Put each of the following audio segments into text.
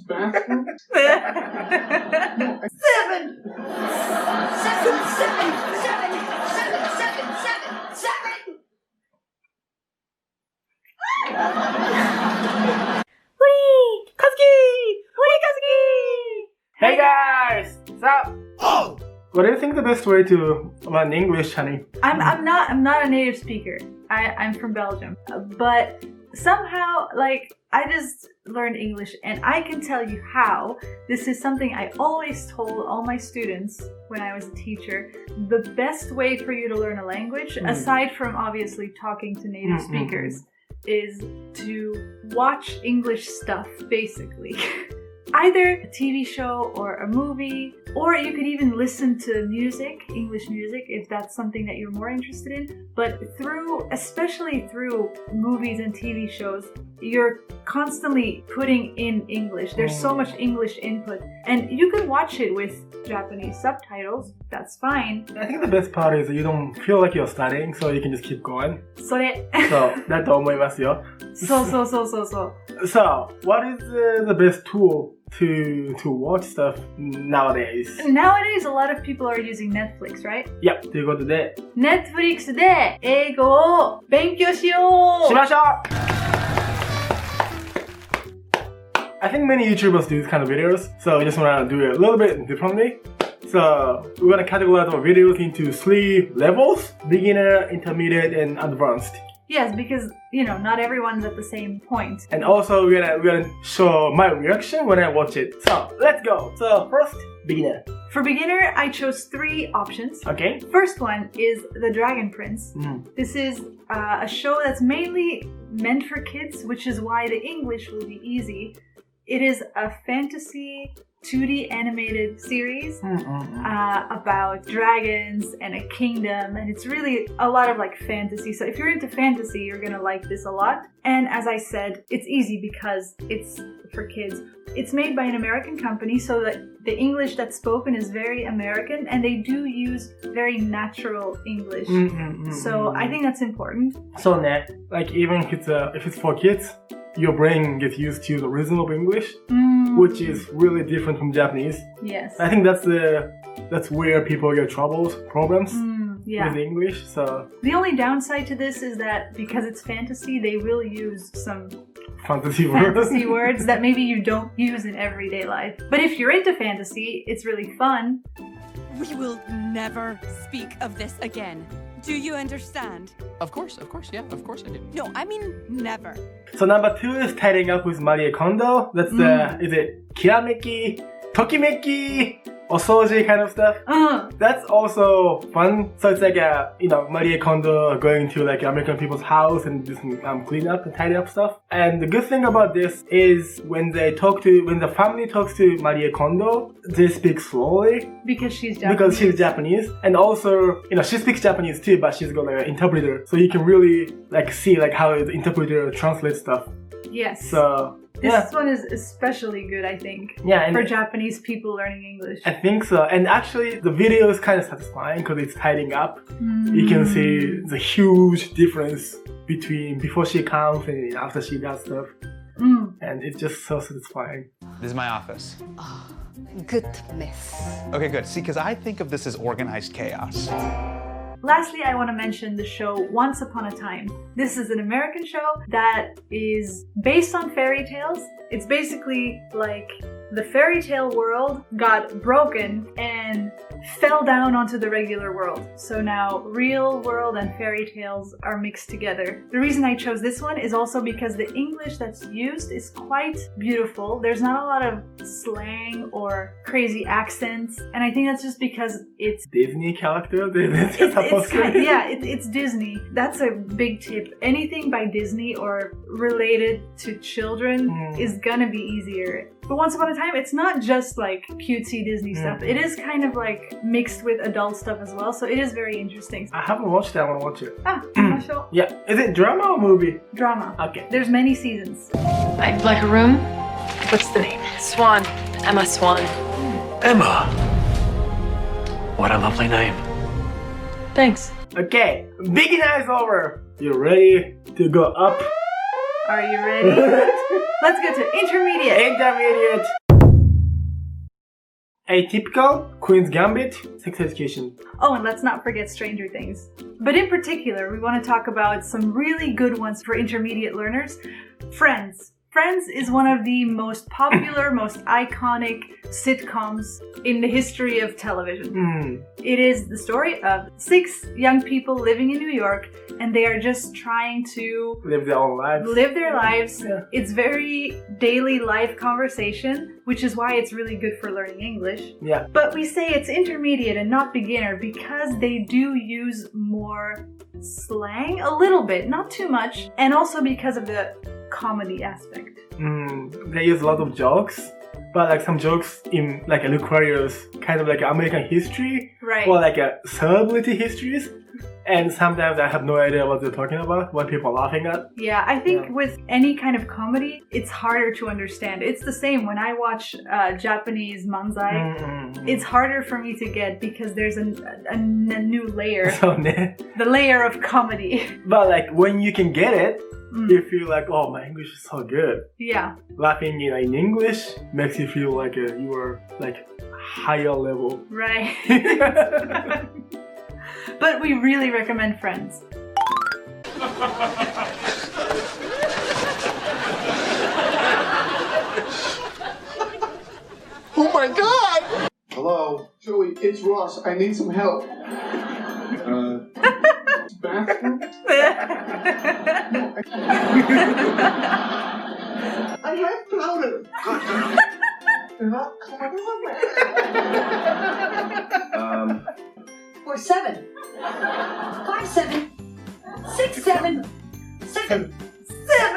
Bathroom? ！Hey guys! So, what do you think the best way to learn English, honey? I'm not a native speaker. I'm from Belgium, but somehow I just learned English, and I can tell you how. This is something I always told all my students when I was a teacher. The best way for you to learn a language, aside from obviously talking to native speakers, is to watch English stuff, basically. Either a TV show or a movie, or you could even listen to music, English music, if that's something that you're more interested in. But especially through movies and TV shows, you're constantly putting in English. There's so much English input. And you can watch it with Japanese subtitles. That's fine. I think the best part is you don't feel like you're studying, so you can just keep going. それ。そう、だと思いますよ。そう。So, what is the best tool to watch stuff nowadays? Nowadays, a lot of people are using Netflix, right? Yeah. ということで、Netflix で英語を勉強しよう！しましょう！ I think many YouTubers do these kind of videos, so we just want to do it a little bit differently. So, we're going to categorize our videos into 3 levels: beginner, intermediate, and advanced. Yes, because, not everyone's at the same point. And also, we're gonna show my reaction when I watch it. So, let's go! So, first, beginner. For beginner, I chose 3 options. Okay. First one is The Dragon Prince. This is a show that's mainly meant for kids, which is why the English will be easy. It is a fantasy 2D animated series about dragons and a kingdom, and it's really a lot of fantasy. So if you're into fantasy, you're gonna like this a lot. And as I said, it's easy because it's for kids. It's made by an American company, so that the English that's spoken is very American, and they do use very natural English. So I think that's important. So, even if it's for kids, your brain gets used to the rhythm of English, which is really different from Japanese. Yes. I think that's where people get problems with English. So the only downside to this is that because it's fantasy, they will use some fantasy words that maybe you don't use in everyday life. But if you're into fantasy, it's really fun. We will never speak of this again. Do you understand? Of course, yeah, of course I do. No, I mean never. So number 2 is tidying up with Mario Kondo. That's is it kirameki, tokimeki, osoji kind of stuff? That's also fun. So it's Mario Kondo going to American people's house and just clean up and tidy up stuff. And the good thing about this is when the family talks to Mario Kondo, they speak slowly. Because she's Japanese. And also, she speaks Japanese too, but she's got an interpreter. So you can really see how the interpreter translates stuff. Yes. So this one is especially good, I think. Yeah, for Japanese people learning English. I think so. And actually, the video is kind of satisfying because it's tidying up. You can see the huge difference between before she comes and after she does stuff. And it's just so satisfying. This is my office. Oh, goodness. Okay, good. See, because I think of this as organized chaos. Lastly, I want to mention the show Once Upon a Time. This is an American show that is based on fairy tales. It's basically the fairy tale world got broken and fell down onto the regular world. So now real world and fairy tales are mixed together. The reason I chose this one is also because the English that's used is quite beautiful. There's not a lot of slang or crazy accents, and I think that's just because it's Disney character. It's Disney. That's a big tip. Anything by Disney or related to children is gonna be easier. But Once Upon a Time, it's not just cutesy Disney stuff. It is kind of mixed with adult stuff as well, so it is very interesting. I haven't watched it. I want to watch it. Sure. Yeah. Is it drama or movie? Drama. Okay. There's many seasons. I'd like a room. What's the name? Swan. Emma Swan. Emma! What a lovely name. Thanks. Okay, beginner is over. You ready to go up? Are you ready? Let's go to intermediate. Intermediate. Atypical, Queen's Gambit, Sex Education. Oh, and let's not forget Stranger Things. But in particular, we want to talk about some really good ones for intermediate learners. Friends. Friends is one of the most popular, most iconic sitcoms in the history of television. It is the story of 6 young people living in New York, and they are just trying to live their own lives. Live their lives. Yeah. It's very daily life conversation, which is why it's really good for learning English. Yeah. But we say it's intermediate and not beginner because they do use more slang, a little bit, not too much, and also because of the comedy aspect. They use a lot of jokes, but like some jokes in like requires kind of like American history, Right. or like a celebrity histories, and sometimes I have no idea what they're talking about, what people are laughing at. Yeah, I think with any kind of comedy, it's harder to understand. It's the same when I watch Japanese manzai. It's harder for me to get because there's a new layer, So, ne- the layer of comedy. but like when you can get it, you feel like, oh, my English is so good. Yeah. Laughing in English makes you feel like you are like higher level. Right. But we really recommend Friends. Oh my god! Hello, Joey, it's Ross. I need some help. Bathroom? I have powder. They're not coming on. 4, 7. 5, 7. 6, 7. 7. 7. 7. 7.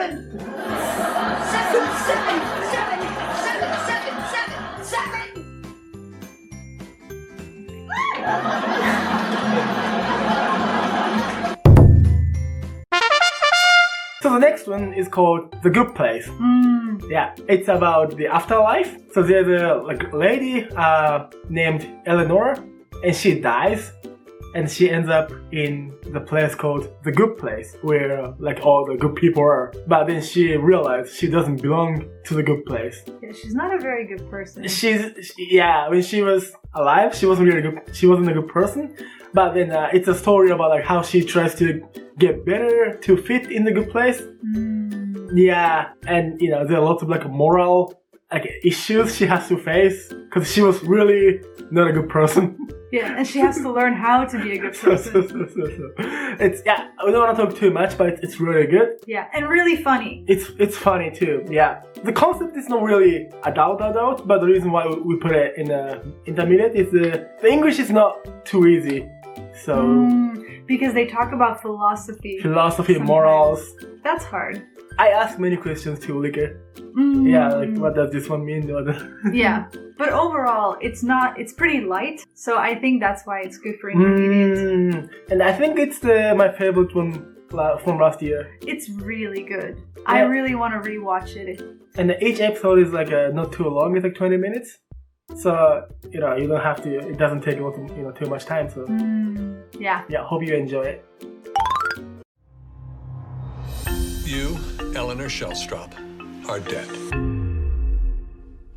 7. So the next one is called The Good Place. Yeah, it's about the afterlife. So there's a lady named Eleanor, and she dies, and she ends up in the place called The Good Place, where all the good people are. But then she realized she doesn't belong to the good place. Yeah, she's not a very good person. When she was alive, she wasn't really good. She wasn't a good person. But then it's a story about how she tries to get better to fit in the good place. Yeah, and there are lots of moral issues she has to face because she was really not a good person. Yeah, and she has to learn how to be a good person. It's we don't want to talk too much, but it's really good. Yeah, and really funny. It's funny too. Yeah, the concept is not really adult, but the reason why we put it in intermediate is the English is not too easy. So because they talk about philosophy, morals. That's hard. I ask many questions to Ulrike. Yeah, what does this one mean? Yeah, but overall, it's pretty light. So I think that's why it's good for intermediate. And I think it's my favorite one from last year. It's really good. Yeah. I really want to rewatch it. And each episode is not too long. It's 20 minutes. So you don't have to. It doesn't take too much time. So yeah. Hope you enjoy it. You, Eleanor Shellstrop, are dead.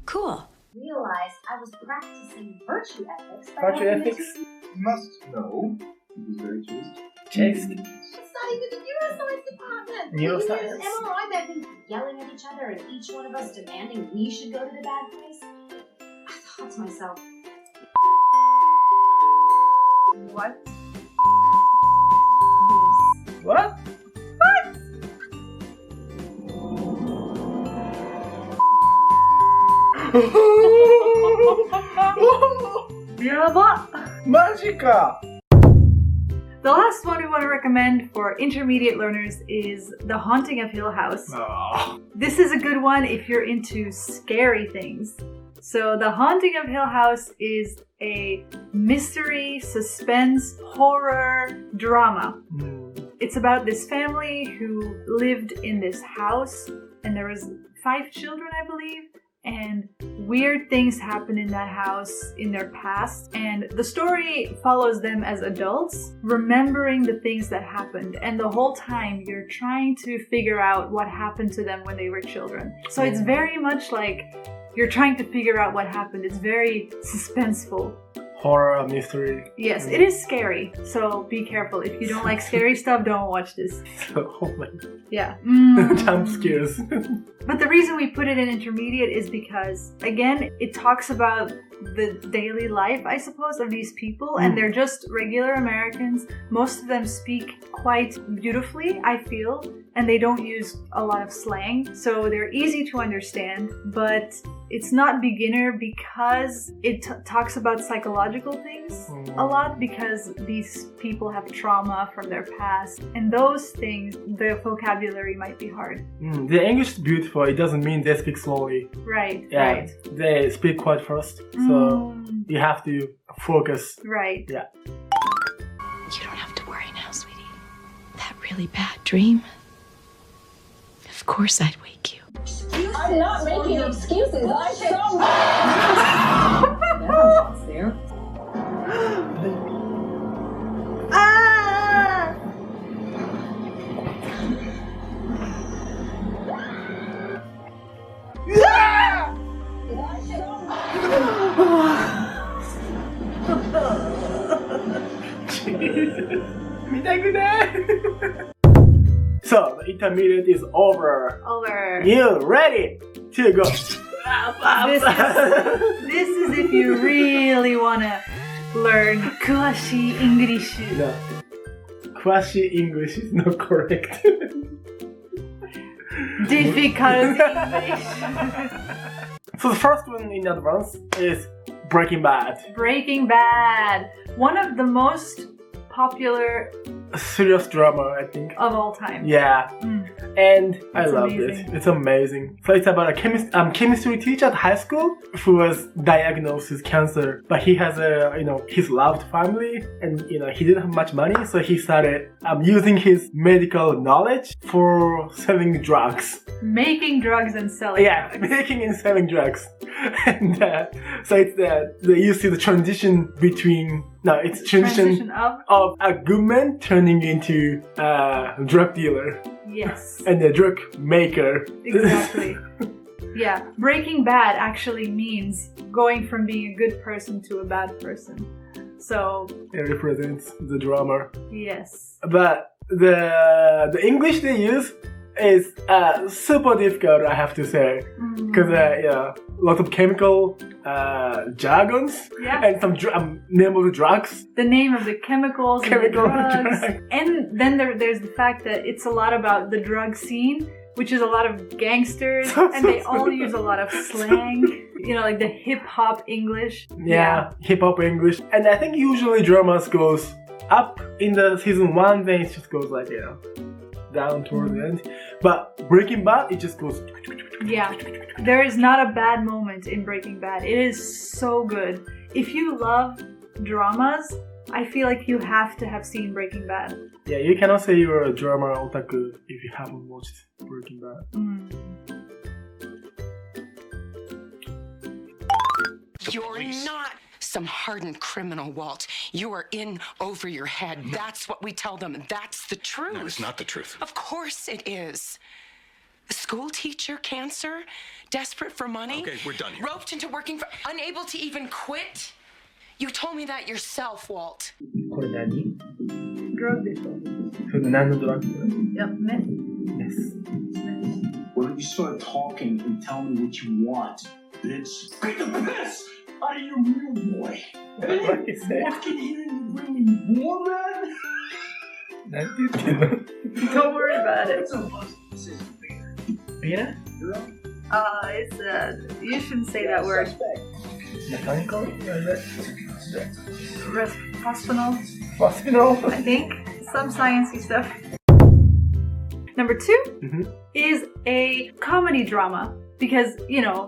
Cool. Realized I was practicing virtue ethics. Virtue ethics? You must know. He was very chaste. Chaste. It's not even the neuroscience department. Neuroscience. MRI men yelling at each other and each one of us demanding we should go to the bad place. I thought to myself, what? What? Magica! The last one we want to recommend for intermediate learners is The Haunting of Hill House. Oh. This is a good one if you're into scary things. So The Haunting of Hill House is a mystery, suspense, horror drama. It's about this family who lived in this house, and there was 5 children, I believe, and weird things happen in that house in their past, and the story follows them as adults, remembering the things that happened, and the whole time you're trying to figure out what happened to them when they were children. So it's very much like you're trying to figure out what happened. It's very suspenseful. Horror, mystery. Yes, it is scary, so be careful. If you don't like scary stuff, don't watch this. Oh my god. Yeah. Jump scares. But the reason we put it in intermediate is because, again, it talks about the daily life, I suppose, of these people, and they're just regular Americans. Most of them speak quite beautifully, I feel, and they don't use a lot of slang, so they're easy to understand, but it's not beginner because it talks about psychological things a lot, because these people have trauma from their past, and those things, the vocabulary might be hard. The English is beautiful. It doesn't mean they speak slowly. Right, Yeah, right. they speak quite fast, so you have to focus. Right. Yeah. You don't have to worry now, sweetie. That really bad dream? Of course I'd wake you. I'm not making excuses. I saw what's there. So, the intermediate is over. Over. You ready to go? This is if you really want to learn Kuashi English. No. Kuashi English is not correct. Difficult English. So the first one in advance is Breaking Bad. Breaking Bad. One of the most popular A serious drama, I think. of all time. Yeah. And I It's love amazing. it. It's amazing. So it's about a chemistry teacher at high school who was diagnosed with cancer, but he has his loved family, and he didn't have much money, so he started using his medical knowledge for selling drugs. Making drugs and selling Yeah, drugs. making and selling drugs. And so it's you see the transition between Transition of a good man turning into a drug dealer Yes. and a drug maker. Exactly. Yeah. Breaking Bad actually means going from being a good person to a bad person. So, It represents the drama. yes. But the English they use is super difficult, I have to say, because lots of chemical jargons Yeah. and some name of the drugs. The name of the chemicals and the Chemical drugs. drugs. And then there's the fact that it's a lot about the drug scene, which is a lot of gangsters, and they all use a lot of slang, like the hip-hop English. Yeah, hip-hop English. And I think usually dramas goes up in the season 1, then it just goes like, down towards the end. But Breaking Bad, it just goes... Yeah. There is not a bad moment in Breaking Bad. It is so good. If you love dramas, I feel like you have to have seen Breaking Bad. Yeah, you cannot say you're a drama otaku if you haven't watched Breaking Bad. You're not some hardened criminal, Walt. You are in over your head. That's what we tell them. That's the truth. No, it's not the truth. Of course it is. A school teacher, cancer, desperate for money. Okay, we're done here. Roped into working for, unable to even quit. You told me that yourself, Walt. これ何? Drugでしょ? それ何のドラッグ? Yep, meth. Yes. Why don't you start talking and tell me what you want, bitch? Take the piss out of your real boy. What is that? Walk in here and you bring me war, man? なんて言ってんの? Don't worry about it. It's a bust decision, Beer? It's you shouldn't say that word. Mechanical? Hospital, Hospital? I think. Some sciencey stuff. Number 2 is a comedy drama. Because,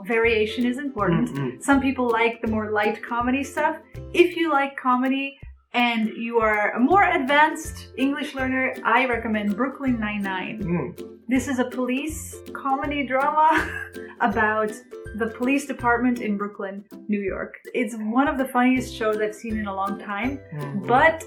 variation is important. Some people like the more light comedy stuff. If you like comedy, and you are a more advanced English learner, I recommend Brooklyn Nine-Nine. This is a police comedy drama about the police department in Brooklyn, New York. It's one of the funniest shows I've seen in a long time, but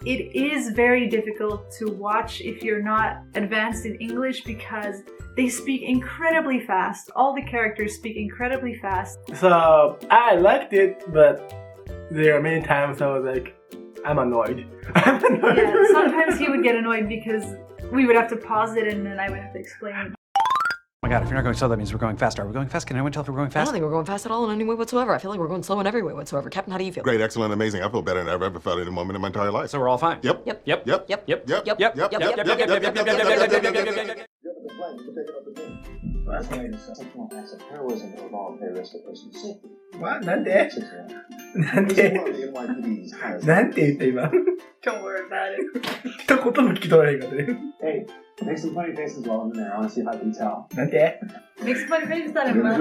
it is very difficult to watch if you're not advanced in English because they speak incredibly fast. All the characters speak incredibly fast. So I liked it, but there are many times I was like, I'm annoyed. Yeah, sometimes he would get annoyed because we would have to pause it and then I would have to explain. Oh my god, if you're not going slow, that means we're going fast. Are we going fast? Can anyone tell if we're going I fast? don't think we're going fast at all in any way whatsoever. I feel like we're going slow in every way whatsoever. Captain, how do you feel? Great, excellent, amazing. I feel better than I've ever felt at a moment in my entire life. So we're all fine? Yep. Yep. Yep. Yep. Yep. Yep. Yep. Yep. Yep. Yep. Yep. Yep. Yep. Yep. What? なんてなんてなんて言った今 Don't worry about it. 一言も聞き取られへんかったね Hey, make some funny faces while I'm in there. I want to see if I can tell. なんて Make some funny faces at him. That's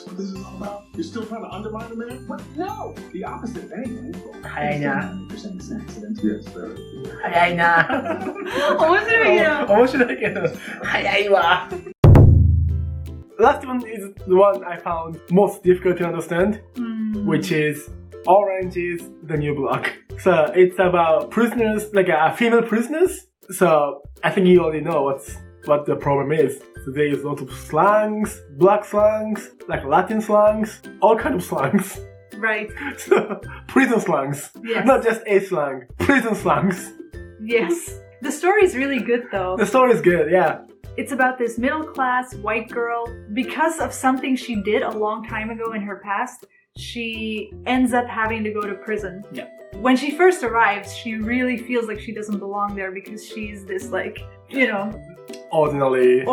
what this is all about. You're still trying to undermine the man? What? No! The opposite of anything. 早いな You're saying it's an accident? Yes, sir. 早いな面白いけど面白いけど早いわ Last one is the one I found most difficult to understand, which is Orange is the New Black. So it's about prisoners, like female prisoners. So I think you already know what the problem is. So there is lots of slangs, black slangs, like Latin slangs, all kind of slangs. Right. So prison slangs, Yes. not just a slang, prison slangs. Yes. The story's really good though. The story is good, yeah. It's about this middle-class white girl. Because of something she did a long time ago in her past, she ends up having to go to prison. Yeah. When she first arrives, she really feels like she doesn't belong there because she's this, like, you know, ordinary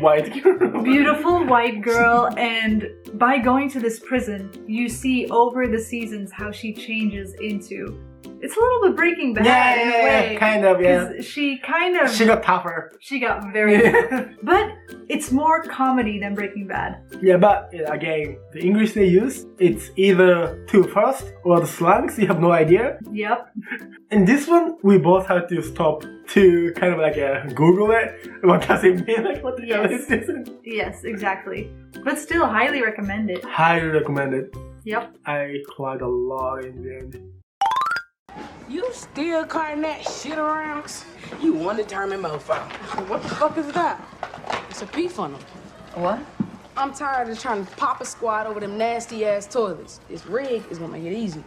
white girl. Beautiful white girl, and by going to this prison, you see over the seasons how she changes into. It's a little bit Breaking Bad in a way. Kind of, yeah. She got tougher. She got very tough. But it's more comedy than Breaking Bad. Yeah, but again, the English they use, it's either too fast or the slangs, you have no idea. Yep. In this one, we both had to stop to kind of like Google it. What does it mean? Like, what the hell is this? Yes, exactly. But still, highly recommend it. Highly recommend it. Yep. I cried a lot in the end. You still carting that shit around? You one determined mofo. What the fuck is that? It's a pee funnel. What? I'm tired of trying to pop a squat over them nasty ass toilets. This rig is gonna make it easy.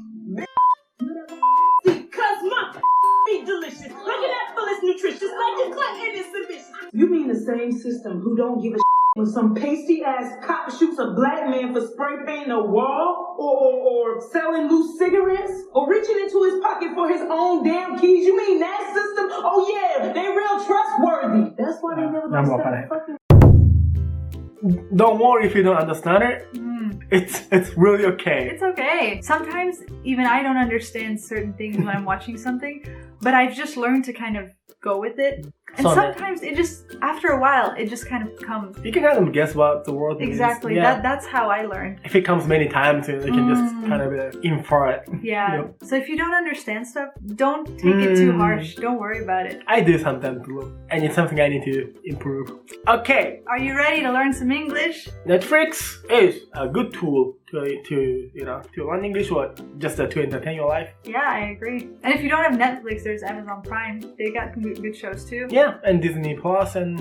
Cause my be delicious. Look at that full is nutritious. Like the clit and it's delicious. You mean the same system who don't give a when some pasty ass cop shoots a black man for spray painting a wall or selling loose cigarettes or reaching into his pocket for his own damn keys? You mean that system? Oh yeah, they real trustworthy. That's why they never gonna stop fucking. Don't worry if you don't understand it. It's really okay. It's okay. Sometimes even I don't understand certain things when I'm watching something, but I've just learned to kind of go with it. And sometimes it just, after a while, it just kind of comes. You can kind of guess what the word means. Exactly. Yeah. That's how I learned. If it comes many times, you can just kind of infer it. Yeah. Yep. So if you don't understand stuff, don't take it too harsh. Don't worry about it. I do sometimes too, and it's something I need to improve. Okay. Are you ready to learn some English? Netflix is a good tool to learn English or just to entertain your life. Yeah, I agree. And if you don't have Netflix, there's Amazon Prime. They got good shows too. Yeah, and Disney Plus and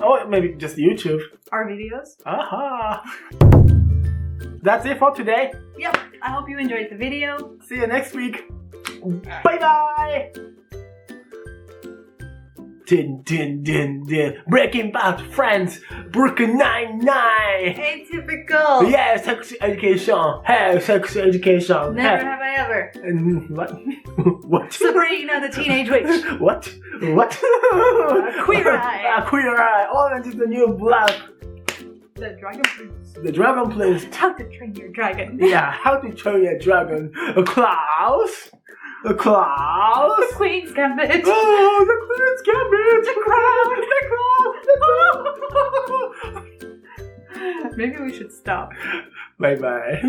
or maybe just YouTube. Our videos. Aha! That's it for today. Yep. I hope you enjoyed the video. See you next week. Bye bye. Din din din din. Breaking Bad, Friends, Brooklyn Nine-Nine. Atypical. Yeah, sex education. Hey, sex education. Never have I ever. What? What? Sabrina the Teenage Witch. What? What? Queer Eye. Queer Eye. Orange is the New Black. The Dragon Prince. The Dragon Prince. How to Train Your Dragon. Yeah, How to Train Your Dragon. Klaus. Klaus. The Queen's Gambit. Oh, the Queen's Gambit. The Crown. Maybe we should stop. Bye bye.